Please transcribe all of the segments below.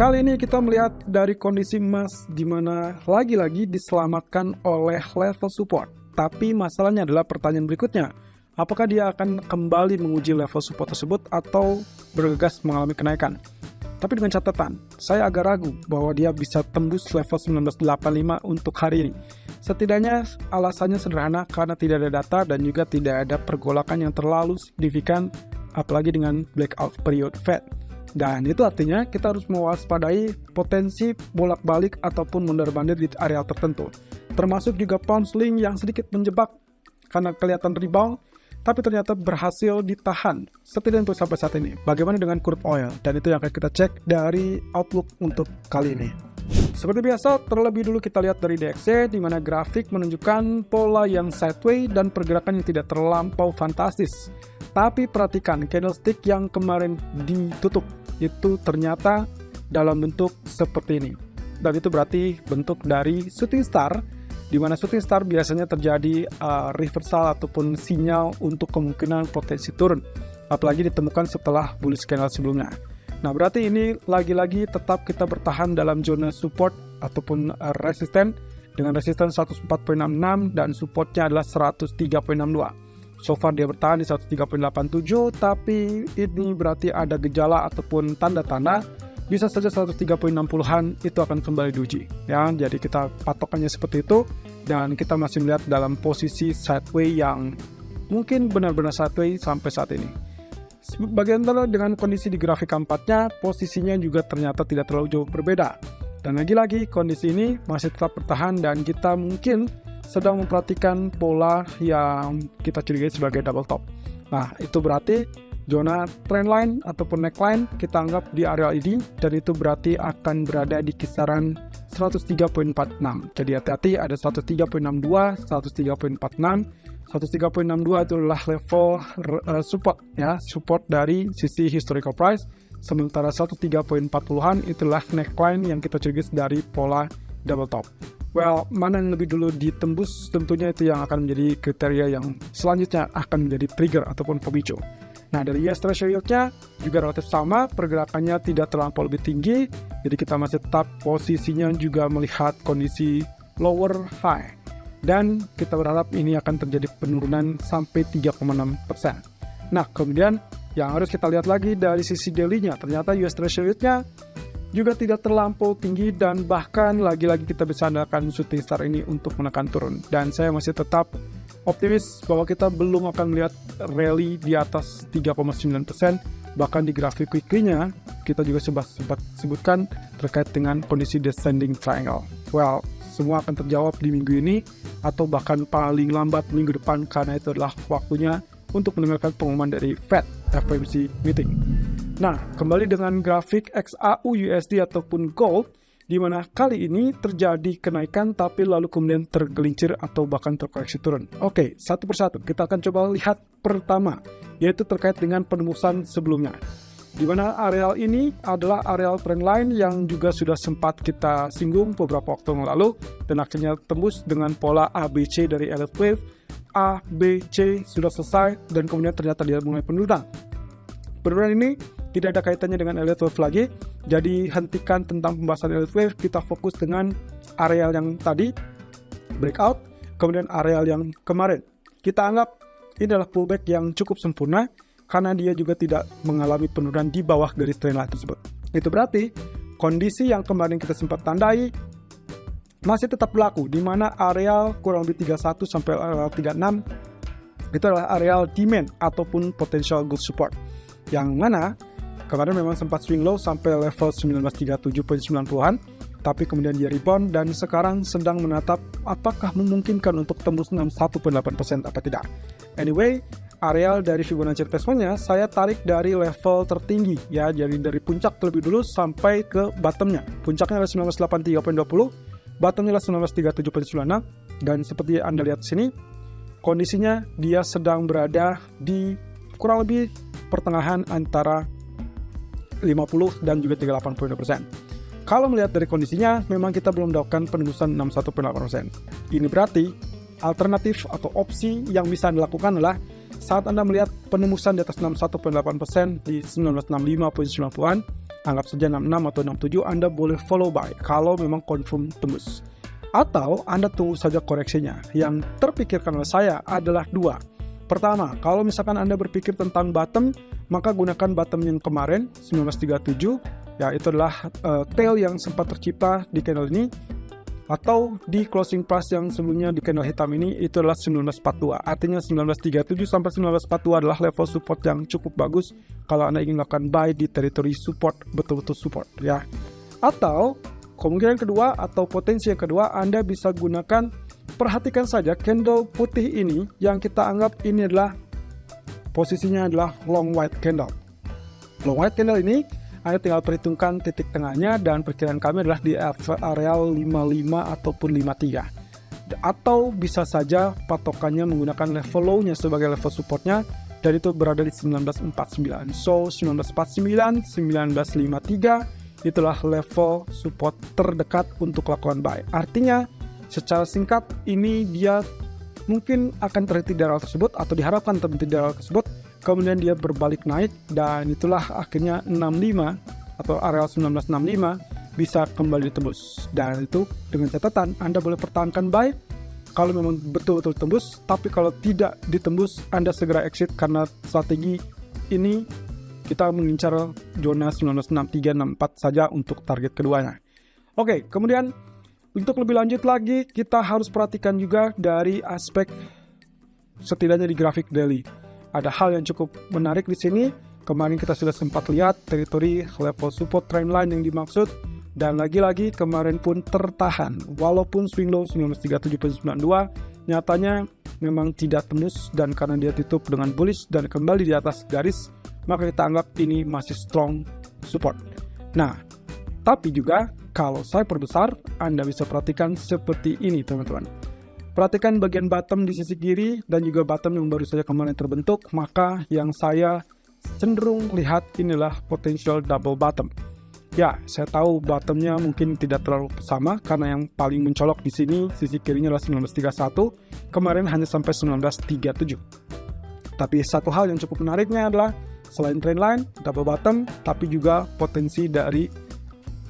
Kali ini kita melihat dari kondisi emas di mana lagi-lagi diselamatkan oleh level support. Tapi masalahnya adalah pertanyaan berikutnya. Apakah dia akan kembali menguji level support tersebut atau bergegas mengalami kenaikan? Tapi dengan catatan, saya agak ragu bahwa dia bisa tembus level 1985 untuk hari ini. Setidaknya alasannya sederhana karena tidak ada data dan juga tidak ada pergolakan yang terlalu signifikan apalagi dengan blackout period Fed. Dan itu artinya kita harus mewaspadai potensi bolak-balik ataupun mondar-mandir di area tertentu. Termasuk juga pound sterling yang sedikit menjebak karena kelihatan rebound, tapi ternyata berhasil ditahan setidaknya untuk sampai saat ini. Bagaimana dengan crude oil? Dan itu yang akan kita cek dari outlook untuk kali ini. Seperti biasa, terlebih dulu kita lihat dari DXY, di mana grafik menunjukkan pola yang sideways dan pergerakan yang tidak terlampau fantastis. Tapi perhatikan candlestick yang kemarin ditutup itu ternyata dalam bentuk seperti ini. Dan itu berarti bentuk dari shooting star, di mana shooting star biasanya terjadi reversal ataupun sinyal untuk kemungkinan potensi turun, apalagi ditemukan setelah bullish candle sebelumnya. Nah, berarti ini lagi-lagi tetap kita bertahan dalam zona support ataupun resisten dengan resisten 104.66 dan supportnya adalah 103.62. So far dia bertahan di 103.87, tapi ini berarti ada gejala ataupun tanda-tanda bisa saja 103.60-an itu akan kembali diuji. Ya, jadi kita patokannya seperti itu dan kita masih melihat dalam posisi sideways yang mungkin benar-benar sideways sampai saat ini. Bagian dengan kondisi di grafik keempatnya, posisinya juga ternyata tidak terlalu jauh berbeda. Dan lagi-lagi kondisi ini masih tetap bertahan dan kita mungkin sedang memperhatikan pola yang kita curigai sebagai double top. Nah, itu berarti zona trendline ataupun neckline kita anggap di area ini dan itu berarti akan berada di kisaran 103.46. Jadi hati-hati ada 103.62, 103.46. 103.62 itu adalah level support ya, support dari sisi historical price. Sementara 103.40-an itulah neckline yang kita curigai dari pola double top. Well, mana yang lebih dulu ditembus tentunya itu yang akan menjadi kriteria yang selanjutnya akan menjadi trigger ataupun pemicu. Nah, dari US Treasury Yield-nya juga relatif sama, pergerakannya tidak terlampau lebih tinggi, jadi kita masih tetap posisinya juga melihat kondisi lower high. Dan kita berharap ini akan terjadi penurunan sampai 3,6%. Nah, kemudian yang harus kita lihat lagi dari sisi daily-nya, ternyata US Treasury Yield-nya juga tidak terlampau tinggi dan bahkan lagi-lagi kita bisa andalkan shooting star ini untuk menekan turun. Dan saya masih tetap optimis bahwa kita belum akan melihat rally di atas 3,9%. Bahkan di grafik weekly-nya kita juga sempat sebutkan terkait dengan kondisi descending triangle. Well, semua akan terjawab di minggu ini atau bahkan paling lambat minggu depan karena itu adalah waktunya untuk mendengarkan pengumuman dari Fed FOMC meeting. Nah, kembali dengan grafik XAU USD ataupun gold, di mana kali ini terjadi kenaikan tapi lalu kemudian tergelincir atau bahkan terkoreksi turun. Oke, satu persatu kita akan coba lihat pertama, yaitu terkait dengan penembusan sebelumnya. Di mana areal ini adalah areal trendline yang juga sudah sempat kita singgung beberapa waktu yang lalu dan akhirnya tembus dengan pola ABC dari Elliott Wave. A, B, C sudah selesai dan kemudian ternyata dia mulai penurunan. Penurunan ini tidak ada kaitannya dengan Elliott Wave lagi, jadi hentikan tentang pembahasan Elliott Wave, kita fokus dengan areal yang tadi, breakout, kemudian areal yang kemarin. Kita anggap ini adalah pullback yang cukup sempurna, karena dia juga tidak mengalami penurunan di bawah garis trendline tersebut. Itu berarti, kondisi yang kemarin kita sempat tandai, masih tetap berlaku, di mana areal kurang lebih 31 sampai 36, itu adalah areal demand ataupun potential good support. Yang mana kemarin memang sempat swing low sampai level 1937.90-an, tapi kemudian dia rebound dan sekarang sedang menatap apakah memungkinkan untuk tembus 61.8% apa tidak. Anyway, areal dari Fibonacci retracement-nya saya tarik dari level tertinggi ya, jadi dari puncak terlebih dulu sampai ke bottomnya. Puncaknya adalah 1983.20, bottomnya adalah 1937.96 dan seperti Anda lihat di sini, kondisinya dia sedang berada di kurang lebih pertengahan antara 50 dan juga 38.2%. Kalau melihat dari kondisinya, memang kita belum mendapatkan penembusan 61.8%. Ini berarti alternatif atau opsi yang bisa dilakukan adalah saat Anda melihat penembusan di atas 61.8% di 1965.90-an, anggap saja 66 atau 67, Anda boleh follow buy kalau memang confirm tembus. Atau Anda tunggu saja koreksinya. Yang terpikirkan oleh saya adalah dua. Pertama, kalau misalkan Anda berpikir tentang bottom, maka gunakan bottom yang kemarin 1937, ya itu adalah tail yang sempat tercipta di candle ini, atau di closing price yang sebelumnya di candle hitam ini itu adalah 1942. Artinya 1937 sampai 1942 adalah level support yang cukup bagus kalau Anda ingin melakukan buy di teritori support, betul-betul support ya. Atau kemungkinan kedua atau potensi yang kedua, Anda bisa gunakan, perhatikan saja candle putih ini yang kita anggap ini adalah posisinya adalah long white candle. Long white candle ini Anda tinggal perhitungkan titik tengahnya dan perkiraan kami adalah di area 55 ataupun 53. Atau bisa saja patokannya menggunakan level low-nya sebagai level supportnya dan itu berada di 1949. So 1949, 1953 itulah level support terdekat untuk lakukan buy. Artinya secara singkat ini dia mungkin akan terhenti di area tersebut atau diharapkan terhenti di area tersebut. Kemudian dia berbalik naik dan itulah akhirnya 65 atau area 1965 bisa kembali ditembus. Dan itu dengan catatan Anda boleh pertahankan buy kalau memang betul-betul tembus, tapi kalau tidak ditembus Anda segera exit karena strategi ini kita mengincar zona 1963-64 saja untuk target keduanya. Oke, kemudian untuk lebih lanjut lagi kita harus perhatikan juga dari aspek setidaknya di grafik daily. Ada hal yang cukup menarik di sini. Kemarin kita sudah sempat lihat teritori level support trendline yang dimaksud, dan lagi-lagi kemarin pun tertahan walaupun swing low 1937.92 nyatanya memang tidak tembus, dan karena dia tutup dengan bullish dan kembali di atas garis, maka kita anggap ini masih strong support. Nah, tapi juga kalau saya perbesar, Anda bisa perhatikan seperti ini teman-teman. Perhatikan bagian bottom di sisi kiri dan juga bottom yang baru saja kemarin terbentuk, maka yang saya cenderung lihat inilah potential double bottom. Ya, saya tahu bottomnya mungkin tidak terlalu sama karena yang paling mencolok di sini sisi kirinya adalah 1931, kemarin hanya sampai 1937. Tapi satu hal yang cukup menariknya adalah selain trendline, double bottom, tapi juga potensi dari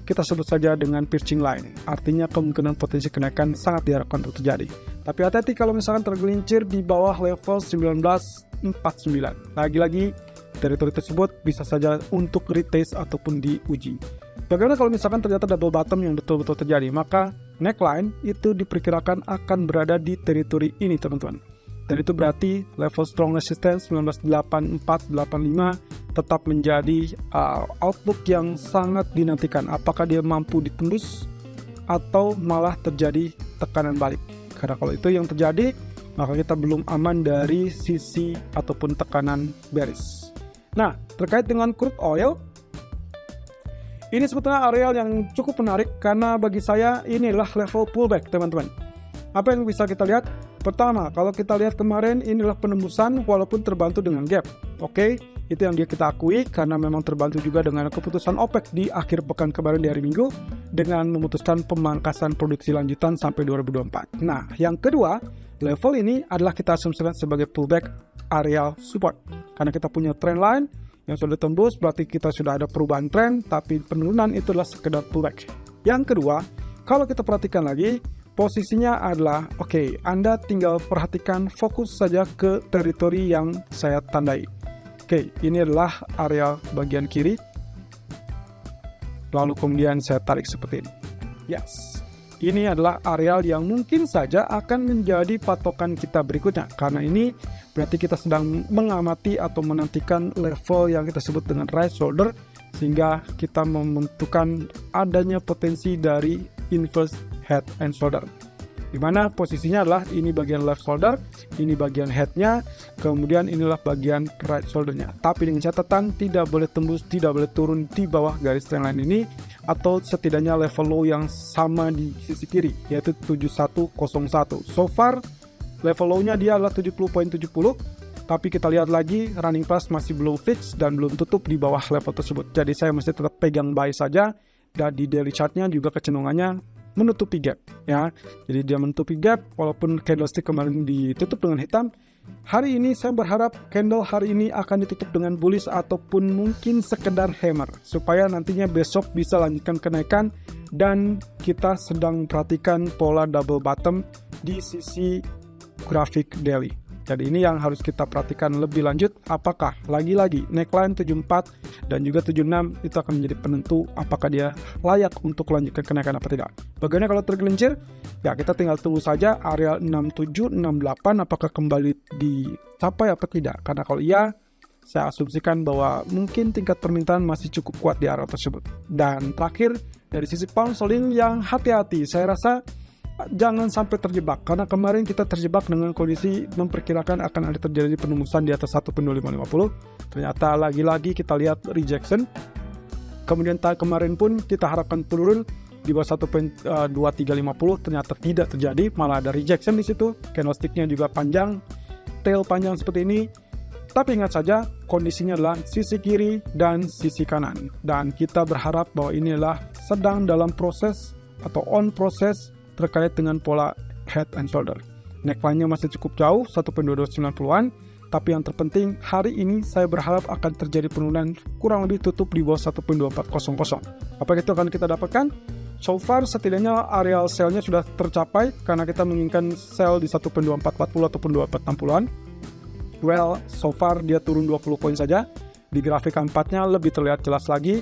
kita sebut saja dengan piercing line. Artinya kemungkinan potensi kenaikan sangat diharapkan untuk terjadi. Tapi hati-hati kalau misalkan tergelincir di bawah level 1949. Lagi-lagi teritori tersebut bisa saja untuk retest ataupun diuji. Bagaimana kalau misalkan ternyata double bottom yang betul-betul terjadi? Maka neckline itu diperkirakan akan berada di teritori ini teman-teman. Dan itu berarti level strong resistance 1984-85 tetap menjadi outlook yang sangat dinantikan. Apakah dia mampu ditembus atau malah terjadi tekanan balik? Karena kalau itu yang terjadi, maka kita belum aman dari sisi ataupun tekanan bearish. Nah, terkait dengan crude oil, ini sebetulnya area yang cukup menarik karena bagi saya inilah level pullback teman-teman. Apa yang bisa kita lihat? Pertama, kalau kita lihat kemarin inilah penembusan walaupun terbantu dengan gap. Oke, itu yang kita akui karena memang terbantu juga dengan keputusan OPEC di akhir pekan kemarin di hari Minggu dengan memutuskan pemangkasan produksi lanjutan sampai 2024. Nah, yang kedua, level ini adalah kita asumsikan sebagai pullback area support. Karena kita punya trend line yang sudah tembus, berarti kita sudah ada perubahan tren, tapi penurunan itu adalah sekedar pullback. Yang kedua, kalau kita perhatikan lagi, posisinya adalah, oke, Anda tinggal perhatikan fokus saja ke teritori yang saya tandai. Oke, ini adalah area bagian kiri. Lalu kemudian saya tarik seperti ini. Yes, ini adalah area yang mungkin saja akan menjadi patokan kita berikutnya. Karena ini berarti kita sedang mengamati atau menantikan level yang kita sebut dengan right shoulder, sehingga kita membentukkan adanya potensi dari inverse head and shoulder, dimana posisinya adalah ini bagian left shoulder, ini bagian headnya, kemudian inilah bagian right shouldernya. Tapi dengan catatan tidak boleh tembus, tidak boleh turun di bawah garis trendline ini, atau setidaknya level low yang sama di sisi kiri, yaitu 7101. So far level low-nya dia adalah 70.70, tapi kita lihat lagi running price masih belum fix dan belum tutup di bawah level tersebut. Jadi saya mesti tetap pegang buy saja, dan di daily chart-nya juga kecenderungannya menutupi gap ya. Jadi dia menutupi gap walaupun candlestick kemarin ditutup dengan hitam, Hari ini saya berharap candle hari ini akan ditutup dengan bullish ataupun mungkin sekedar hammer supaya nantinya besok bisa lanjutkan kenaikan dan kita sedang perhatikan pola double bottom di sisi grafik daily. Jadi ini yang harus kita perhatikan lebih lanjut, apakah lagi-lagi neckline 74 dan juga 76 itu akan menjadi penentu apakah dia layak untuk lanjutkan kenaikan apa tidak. Bagaimana kalau tergelincir? Ya kita tinggal tunggu saja area 67, 68 apakah kembali dicapai apa tidak. Karena kalau iya, saya asumsikan bahwa mungkin tingkat permintaan masih cukup kuat di area tersebut. Dan terakhir, dari sisi pound sterling yang hati-hati, saya rasa jangan sampai terjebak, karena kemarin kita terjebak dengan kondisi memperkirakan akan ada terjadi penembusan di atas 1.2550. Ternyata lagi-lagi kita lihat rejection. Kemudian kemarin pun kita harapkan turun di bawah 1.2350, ternyata tidak terjadi, malah ada rejection di situ. Candlestick-nya juga panjang, tail panjang seperti ini. Tapi ingat saja, kondisinya adalah sisi kiri dan sisi kanan. Dan kita berharap bahwa ini adalah sedang dalam proses atau on proses terkait dengan pola head and shoulder. Neckline-nya masih cukup jauh, 1.2290-an, tapi yang terpenting hari ini saya berharap akan terjadi penurunan kurang lebih tutup di bawah 1.2400. Apa itu akan kita dapatkan? So far setidaknya areal sell-nya sudah tercapai karena kita menginginkan sell di 1.2440 ataupun 2460-an. Well, so far dia turun 20 poin saja. Di grafik 4-nya lebih terlihat jelas lagi.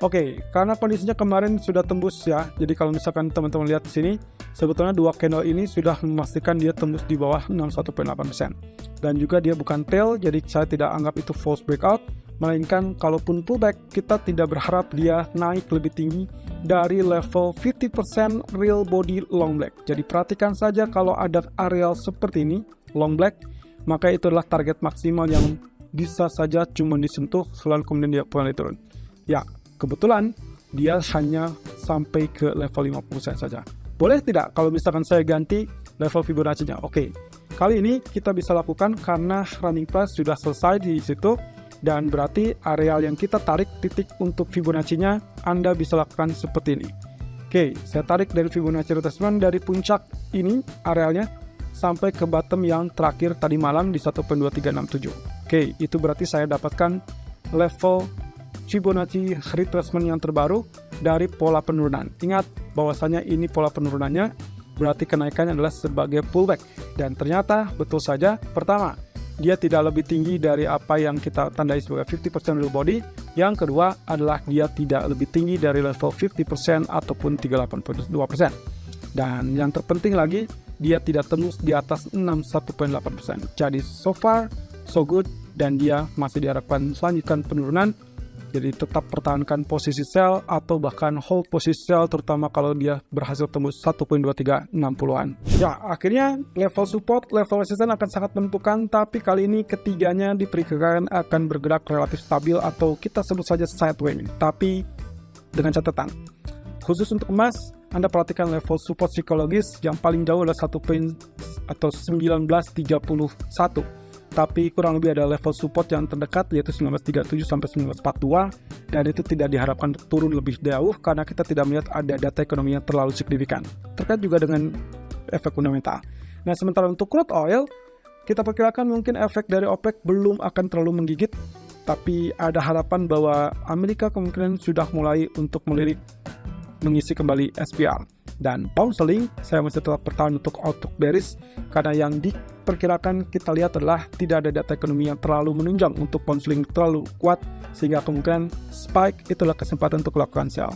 Oke, karena kondisinya kemarin sudah tembus ya. Jadi kalau misalkan teman-teman lihat di sini, sebetulnya dua candle ini sudah memastikan dia tembus di bawah 61.8%. Dan juga dia bukan tail, jadi saya tidak anggap itu false breakout. Melainkan kalaupun pullback, kita tidak berharap dia naik lebih tinggi dari level 50% real body long black. Jadi perhatikan saja kalau ada areal seperti ini, long black, maka itu adalah target maksimal yang bisa saja cuma disentuh selalu kemudian dia kembali turun. Ya, kebetulan dia hanya sampai ke level 50% saja. Boleh tidak kalau misalkan saya ganti level Fibonacci-nya? Oke, kali ini kita bisa lakukan karena running price sudah selesai di situ dan berarti areal yang kita tarik titik untuk Fibonacci-nya Anda bisa lakukan seperti ini. Oke, saya tarik dari Fibonacci retracement dari puncak ini arealnya sampai ke bottom yang terakhir tadi malam di 1.2367. Oke, itu berarti saya dapatkan level Fibonacci retracement yang terbaru dari pola penurunan. Ingat bahwasanya ini pola penurunannya, berarti kenaikannya adalah sebagai pullback. Dan ternyata betul saja, pertama, dia tidak lebih tinggi dari apa yang kita tandai sebagai 50% real body. Yang kedua adalah dia tidak lebih tinggi dari level 50% ataupun 38.2%. Dan yang terpenting lagi, dia tidak tembus di atas 61.8%. Jadi so far, so good, dan dia masih diharapkan selanjutkan penurunan. Jadi tetap pertahankan posisi sell atau bahkan hold posisi sell terutama kalau dia berhasil tembus 1.2360-an. Ya, akhirnya level support, level resistance akan sangat menentukan, tapi kali ini ketiganya diperkirakan akan bergerak relatif stabil atau kita sebut saja sideways. Tapi dengan catatan, khusus untuk emas, Anda perhatikan level support psikologis yang paling jauh adalah 1931. Tapi kurang lebih ada level support yang terdekat yaitu 1937 sampai 1942 dan itu tidak diharapkan turun lebih jauh karena kita tidak melihat ada data ekonomi yang terlalu signifikan. Terkait juga dengan efek fundamental. Nah, sementara untuk crude oil, kita perkirakan mungkin efek dari OPEC belum akan terlalu menggigit, tapi ada harapan bahwa Amerika kemungkinan sudah mulai untuk melirik mengisi kembali SPR. Dan pound sterling saya masih tetap bertahan untuk outlook bearish karena yang diperkirakan kita lihat adalah tidak ada data ekonomi yang terlalu menunjang untuk pound sterling terlalu kuat sehingga kemungkinan spike itulah kesempatan untuk melakukan sell.